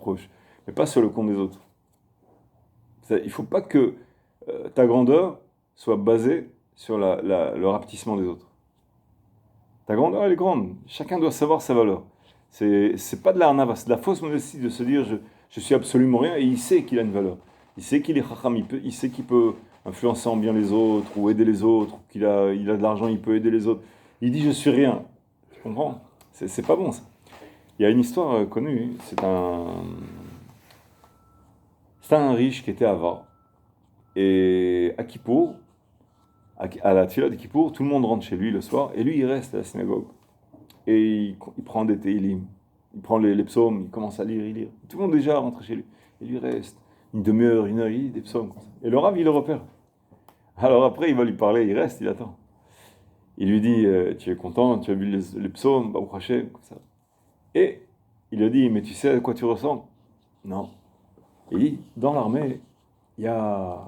proches, mais pas sur le compte des autres. Il ne faut pas que ta grandeur soit basée sur le rapetissement des autres. Ta grandeur, elle est grande. Chacun doit savoir sa valeur. C'est pas de la harnava, c'est de la fausse modestie de se dire je suis absolument rien, et il sait qu'il a une valeur. Il sait qu'il est chacham, il sait qu'il peut influencer en bien les autres, ou aider les autres, ou il a de l'argent, il peut aider les autres. Il dit je suis rien. Tu comprends? C'est pas bon ça. Il y a une histoire connue, c'est un riche qui était avare. Et à Kippour, à la tfila de Kippour, tout le monde rentre chez lui le soir, et lui il reste à la synagogue. Et il prend des télim, il prend les psaumes, il commence à lire, il lit. Tout le monde déjà rentre chez lui. Et lui reste une demi-heure, une heure, il lit des psaumes. Comme ça. Et le rav, il le repère. Alors après, il va lui parler, il reste, il attend. Il lui dit, tu es content, tu as vu les psaumes, Baruch Hashem, comme ça. Et il lui dit, mais tu sais à quoi tu ressembles? Non. Il dit, dans l'armée, il y a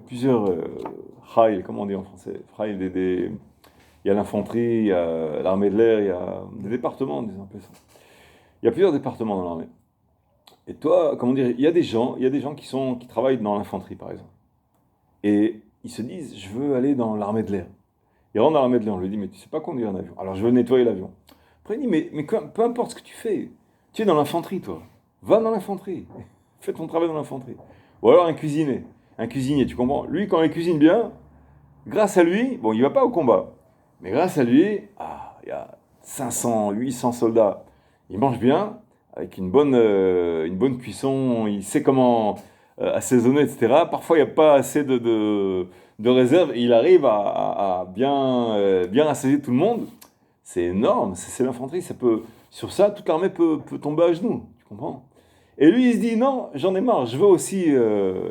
plusieurs Khaïl, comment on dit en français? Khaïl, il y a l'infanterie, il y a l'armée de l'air, il y a des départements, disons un peu ça. Il y a plusieurs départements dans l'armée. Et toi, comment dire, il y a des gens qui travaillent dans l'infanterie, par exemple. Et ils se disent, je veux aller dans l'armée de l'air. Ils rentrent dans l'armée de l'air, on lui dit, mais tu sais pas conduire un avion. Alors je veux nettoyer l'avion. Après il dit, mais peu importe ce que tu fais, tu es dans l'infanterie, toi. Va dans l'infanterie. Fais ton travail dans l'infanterie. Ou alors un cuisinier, tu comprends? Lui, quand il cuisine bien, grâce à lui, bon, il va pas au combat. Mais grâce à lui, il y a 500, 800 soldats. Il mange bien, avec une bonne cuisson, il sait comment assaisonner, etc. Parfois, il n'y a pas assez de réserve, et il arrive à bien assaisonner tout le monde. C'est énorme, c'est l'infanterie. Sur ça, toute l'armée peut tomber à genoux, tu comprends? Et lui, il se dit, non, j'en ai marre, je veux aussi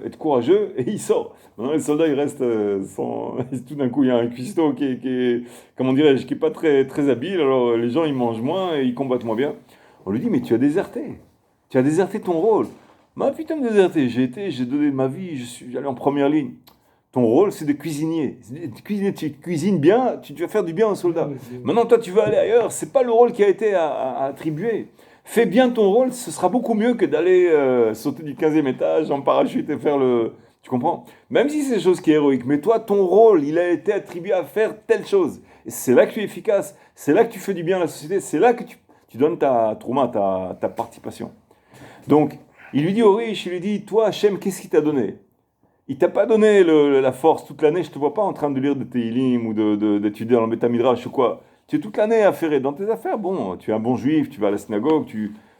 être courageux, et il sort. Maintenant, les soldats, ils restent sans... Tout d'un coup, il y a un cuistot qui est comment dirais-je, qui n'est pas très, très habile, alors les gens, ils mangent moins, et ils combattent moins bien. On lui dit, mais tu as déserté. Tu as déserté ton rôle. Ma putain de déserté, j'ai donné ma vie, je suis allé en première ligne. Ton rôle, c'est de cuisinier. Tu cuisines bien, tu vas faire du bien aux soldats. Maintenant, toi, tu vas aller ailleurs, c'est pas le rôle qui a été attribué. Fais bien ton rôle, ce sera beaucoup mieux que d'aller sauter du 15e étage en parachute et faire le... Tu comprends? Même si c'est des choses qui est héroïque, mais toi, ton rôle, il a été attribué à faire telle chose. Et c'est là que tu es efficace, c'est là que tu fais du bien à la société, c'est là que tu donnes ta trouma, ta participation. Donc, il lui dit au riche, il lui dit, toi, Hachem, qu'est-ce qu'il t'a donné? Il t'a pas donné la force toute l'année, je te vois pas en train de lire de Teilim ou d'étudier dans le Beth Midrash ou quoi. Tu es toute l'année affairé dans tes affaires. Bon, tu es un bon juif, tu vas à la synagogue,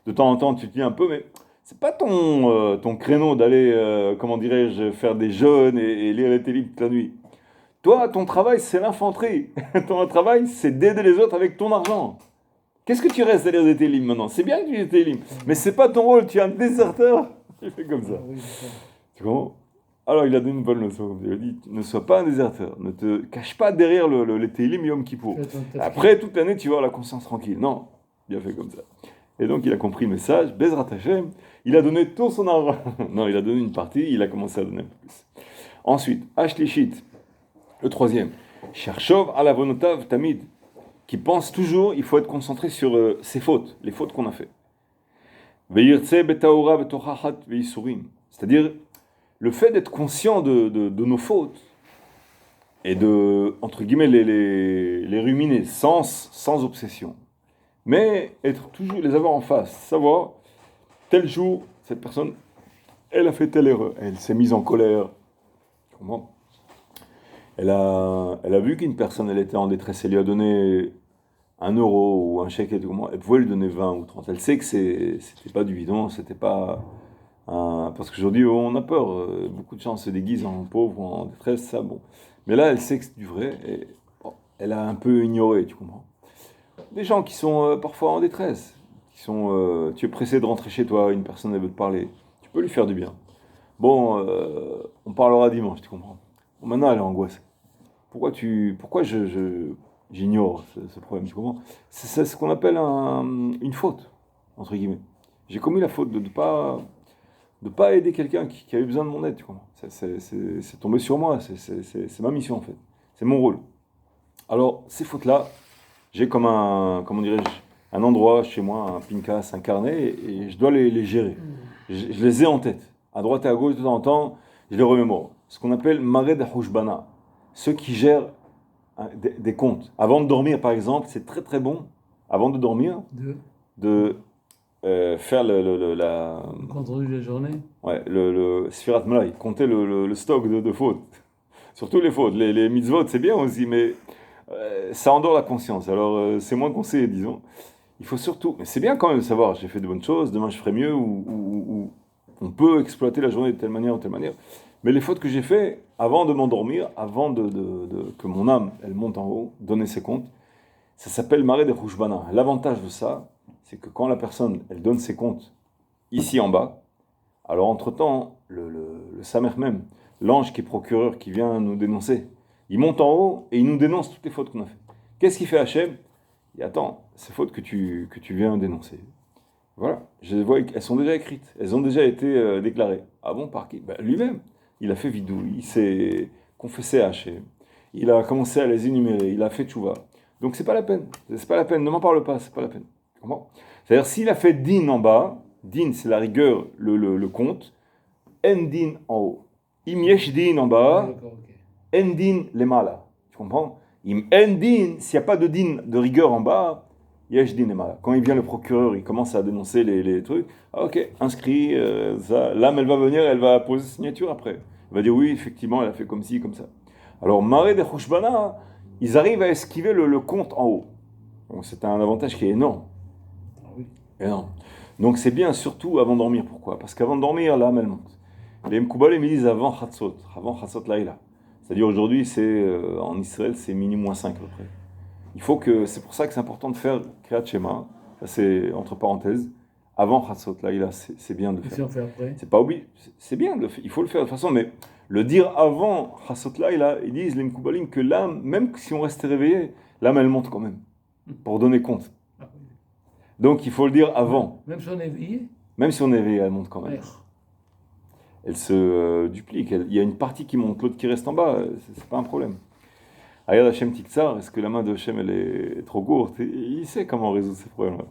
de temps en temps tu te lis un peu, mais c'est pas ton créneau d'aller, comment dirais-je, faire des jeûnes et lire les Teilim toute la nuit. Toi, ton travail, c'est l'infanterie. Ton travail, c'est d'aider les autres avec ton argent. Qu'est-ce que tu restes à lire des Teilim maintenant? C'est bien que tu lis des Teilim, mais c'est pas ton rôle, tu es un déserteur. Il fait comme ça. Tu comprends? Alors il a donné une bonne leçon. Il a dit, ne sois pas un déserteur, ne te cache pas derrière les Télim Yom Kippour. Après, toute l'année, tu vas avoir la conscience tranquille. Non, bien fait comme ça. Et donc il a compris le message, Bezrat Hashem, il a donné tout son argent. Non, il a donné une partie, il a commencé à donner un peu plus. Ensuite, Ashlishit, le troisième, Cherchov Alavonotav Tamid, qui pense toujours, il faut être concentré sur ses fautes, les fautes qu'on a fait. Veirtse Betaora Betochachat Veisurim, c'est-à-dire le fait d'être conscient de nos fautes et de, entre guillemets, les ruminer sans obsession, mais les avoir en face, savoir, tel jour, cette personne, elle a fait telle erreur, elle s'est mise en colère, comment elle a vu qu'une personne, elle était en détresse, elle lui a donné 1 euro ou un chèque, elle pouvait lui donner 20 ou 30, elle sait que c'était pas du bidon, c'était pas... parce qu'aujourd'hui, on a peur. Beaucoup de gens se déguisent en pauvres, en détresse, ça, bon. Mais là, elle sait que c'est du vrai, et elle a un peu ignoré, tu comprends. Des gens qui sont parfois en détresse, tu es pressé de rentrer chez toi, une personne, elle veut te parler, tu peux lui faire du bien. Bon, on parlera dimanche, tu comprends. Bon, maintenant, elle est angoissée. Pourquoi j'ignore ce problème, tu comprends. C'est ce qu'on appelle une faute, entre guillemets. J'ai commis la faute de ne pas aider quelqu'un qui a eu besoin de mon aide, tu comprends. C'est tombé sur moi, c'est ma mission en fait, c'est mon rôle. Alors, ces fautes-là, j'ai comme un endroit chez moi, un pinkas, un carnet, et je dois les gérer. je les ai en tête. À droite et à gauche, de temps en temps, je les remémore. Ce qu'on appelle Mared Hushbana. Ceux qui gèrent des comptes. Avant de dormir, par exemple, c'est très très bon, avant de dormir, de faire Le compte rendu de la journée. ouais, le Sfirat Malay, compter le stock de fautes. Surtout les fautes. Les mitzvot, c'est bien aussi, mais ça endort la conscience. Alors, c'est moins conseillé, disons. Il faut surtout, mais c'est bien quand même de savoir, j'ai fait de bonnes choses, demain je ferai mieux, ou on peut exploiter la journée de telle manière ou telle manière. Mais les fautes que j'ai fait, avant de m'endormir, avant que mon âme, elle monte en haut, donner ses comptes, ça s'appelle marée des Rouchbana. L'avantage de ça, c'est que quand la personne, elle donne ses comptes ici en bas, alors entre-temps, le Samer même, l'ange qui est procureur, qui vient nous dénoncer, il monte en haut et il nous dénonce toutes les fautes qu'on a fait. Qu'est-ce qu'il fait Hachem? Il dit, attends, ces fautes que tu viens dénoncer, voilà, je vois, elles sont déjà écrites, elles ont déjà été déclarées. Ah bon, par qui? Ben, lui-même. Il a fait vidou, il s'est confessé à Hachem, il a commencé à les énumérer, il a fait tchouva. Donc c'est pas la peine, ne m'en parle pas, c'est pas la peine. Tu comprends? C'est-à-dire s'il a fait din en bas, din c'est la rigueur, le compte, en din en haut. Im yesh din en bas, D'accord, ok. en din les malas. Tu comprends? Im en din, s'il n'y a pas de din de rigueur en bas, yesh din les malas. Quand il vient le procureur, il commence à dénoncer les trucs. Ah, ok, inscrit, ça. L'âme, elle va venir, elle va poser signature après. Elle va dire oui, effectivement, elle a fait comme ci, comme ça. Alors, Maré des Chouchbana, ils arrivent à esquiver le compte en haut. Donc, c'est un avantage qui est énorme. Ah oui. Énorme. Donc, c'est bien, surtout avant de dormir. Pourquoi? Parce qu'avant de dormir, l'âme, elle monte. Les Mkoubalim, ils disent avant Chatzot Laïla. C'est-à-dire aujourd'hui, en Israël, c'est minuit moins 5 à peu près. C'est pour ça que c'est important de faire Kriyat Shema, ça c'est entre parenthèses, avant Chatzot Laïla, c'est bien de le Et si faire. on fait après? C'est pas obligé, c'est bien, il faut le faire de toute façon, mais le dire avant Chatzot Laïla, ils disent les Mkoubalim que l'âme, même si on reste réveillé, l'âme elle monte quand même, pour donner compte. Ah oui. Donc il faut le dire avant, Même si on est éveillé? même si on est éveillé, elle monte quand même. Ouais. Elle se duplique, il y a une partie qui monte, l'autre qui reste en bas, c'est pas un problème. Regarde Hachem Tiktsar, est-ce que la main de Hachem elle est trop courte? Il sait comment résoudre ces problèmes-là.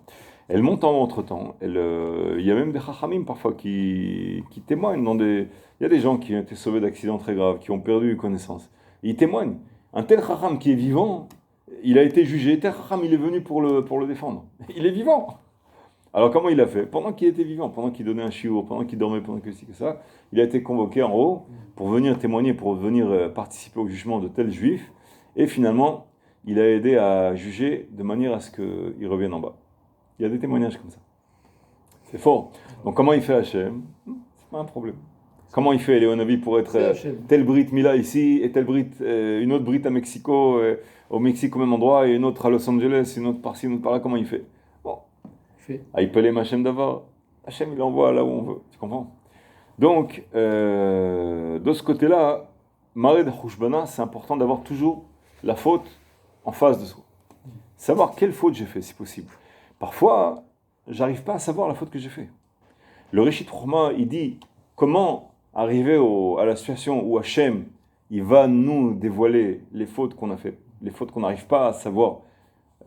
Elle monte en haut entre-temps. Il y a même des chachamim parfois qui témoignent. Il y a des gens qui ont été sauvés d'accidents très graves, qui ont perdu connaissance. Et ils témoignent. Un tel chacham qui est vivant, il a été jugé. Tel chacham, il est venu pour le défendre. Il est vivant. Alors comment il a fait? Pendant qu'il était vivant, pendant qu'il donnait un shiur, pendant qu'il dormait, pendant que ci, que ça, il a été convoqué en haut pour venir témoigner, pour venir participer au jugement de tel juif. Et finalement, il a aidé à juger de manière à ce qu'il revienne en bas. Il y a des témoignages comme ça. C'est fort. Donc comment il fait Hachem? C'est pas un problème. Comment il fait Léonavi pour être tel Brit Mila ici et tel Brit, une autre Brit à Mexico, au Mexique au même endroit, et une autre à Los Angeles, une autre par-ci, une autre par-là. Comment il fait? Bon. Il peut les Hachem d'abord. Hachem, il envoie là où on veut. Tu comprends? Donc, de ce côté-là, Mared Hushbana, c'est important d'avoir toujours la faute en face de soi. Savoir quelle faute j'ai fait, si possible. Parfois, j'arrive pas à savoir la faute que j'ai fait. Le Réchit Chourma, il dit comment arriver à la situation où Hachem, il va nous dévoiler les fautes qu'on a fait, les fautes qu'on n'arrive pas à savoir.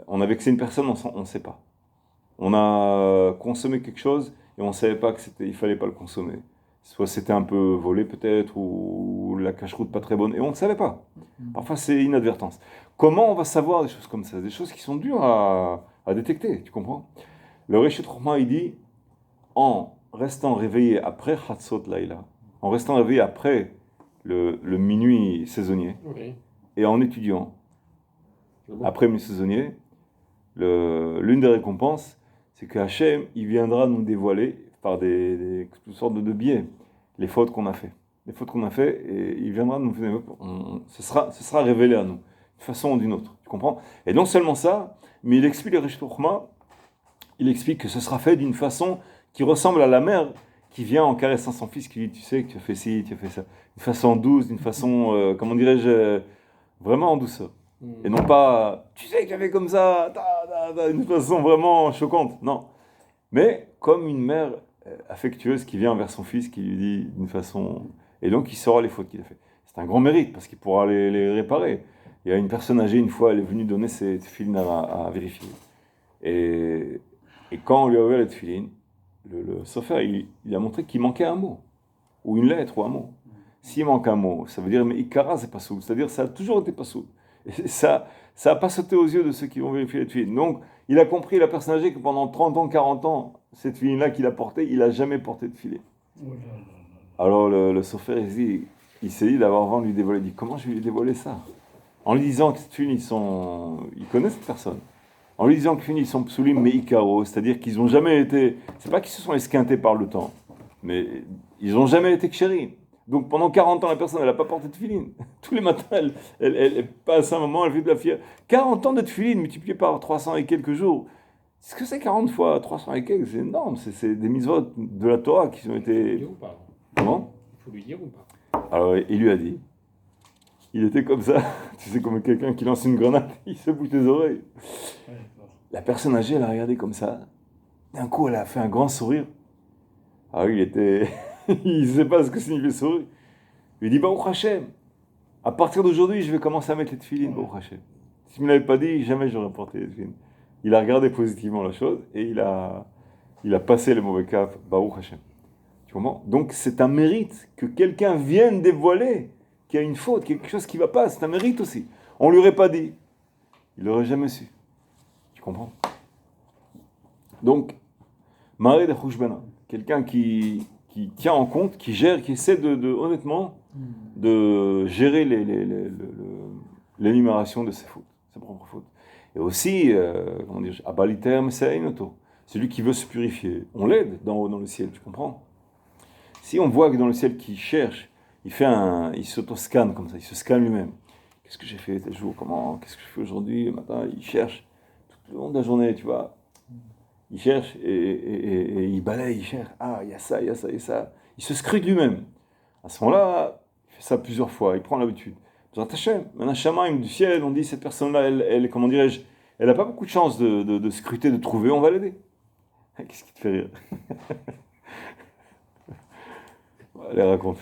On a vexé une personne, on ne sait pas. On a consommé quelque chose et on ne savait pas il fallait pas le consommer. Soit c'était un peu volé peut-être, ou la cache-route pas très bonne, et on ne savait pas. Parfois c'est inadvertance. Comment on va savoir des choses comme ça? Des choses qui sont dures à détecter, tu comprends? Le Réchit Chourma, il dit, en restant réveillé après Chatzot Laïla, en restant réveillé après le minuit saisonnier, Oui. et en étudiant après le minuit saisonnier, l'une des récompenses, c'est que Hachem, il viendra nous dévoiler par toutes sortes de biais les fautes qu'on a fait. Les fautes qu'on a fait, et il viendra nous ce sera révélé à nous, d'une façon ou d'une autre. Tu comprends? Et non seulement ça, mais il explique le Réchit Chourma, il explique que ce sera fait d'une façon qui ressemble à la mère qui vient en caressant son fils, qui lui dit, tu sais que tu as fait ci, tu as fait ça. D'une façon douce, d'une façon, comment dirais-je, vraiment en douceur. Et non pas, tu sais que j'avais comme ça, d'une façon vraiment choquante. Non. Mais comme une mère affectueuse qui vient vers son fils, qui lui dit d'une façon. Et donc il saura les fautes qu'il a fait. C'est un grand mérite parce qu'il pourra les réparer. Il y a une personne âgée, une fois, elle est venue donner ses tefilines à vérifier. Et quand on lui a ouvert les tefilines, le Sofer, il a montré qu'il manquait un mot, ou une lettre, ou un mot. S'il manque un mot, ça veut dire, mais Ikara, c'est pas soud. C'est-à-dire, ça a toujours été pas soud. Et ça n'a pas sauté aux yeux de ceux qui vont vérifier les tefilines. Donc, il a compris, la personne âgée, que pendant 30 ans, 40 ans, cette tefilin-là qu'il a portée, il n'a jamais porté de filet. Oh là là là. Alors, le Sofer, il s'est dit d'avoir avant de lui dévoiler. Il dit, comment je vais lui dévoiler ça? En lui disant que cette tefilin, il connaît cette personne. En lui disant que cette tefilin, ils sont psoulim, mais ikaro, c'est-à-dire qu'ils n'ont jamais été, c'est pas qu'ils se sont esquintés par le temps, mais ils n'ont jamais été kshérim. Donc pendant 40 ans, la personne, elle n'a pas porté de filine. Tous les matins, elle passe un moment, elle fait de la fière. 40 ans de filine multiplié par 300 et quelques jours. Ce que c'est 40 fois 300 et quelques, c'est énorme. C'est des mitzvot de la Torah qui ont Il faut lui été... dire ou pas? Comment? Il faut lui dire ou pas? Alors il lui a dit. Il était comme ça. Tu sais, comme quelqu'un qui lance une grenade, il se bouche les oreilles. Ouais, d'accord. La personne âgée, elle a regardé comme ça. D'un coup, elle a fait un grand sourire. Ah oui, il était... il ne sait pas ce que signifie sourire. Il lui dit, Baruch Hashem, à partir d'aujourd'hui, je vais commencer à mettre les tefilines, Baruch Hashem. S'il ne me l'avait pas dit, jamais j'aurais porté les tefilines. Il a regardé positivement la chose et il a passé le mauvais cap, Baruch Hashem. Tu comprends? Donc c'est un mérite que quelqu'un vienne dévoiler qu'il y a une faute, quelque chose qui ne va pas. C'est un mérite aussi. On ne lui aurait pas dit. Il n'aurait jamais su. Tu comprends? Donc, Maré de Chouchbana, quelqu'un qui tient en compte, qui gère, qui essaie honnêtement de gérer l'énumération de ses fautes, ses propres fautes. Et aussi, comment dire, Abaliterm Seinoto, celui qui veut se purifier, on l'aide dans le ciel, tu comprends? Si on voit que dans le ciel qu'il cherche, il s'auto-scanne comme ça, il se scanne lui-même. Qu'est-ce que j'ai fait tel jour? Qu'est-ce que je fais aujourd'hui? Le matin, il cherche tout le long de la journée, tu vois. Il cherche et il balaye, il cherche. Ah, il y a ça, il y a ça, il y a ça. Il se scrute lui-même. À ce moment-là, il fait ça plusieurs fois, il prend l'habitude. Maintenant, Shamaim du ciel, on dit cette personne-là, elle comment dirais-je, elle n'a pas beaucoup de chance de scruter, de trouver, on va l'aider. Qu'est-ce qui te fait rire? Allez, raconte.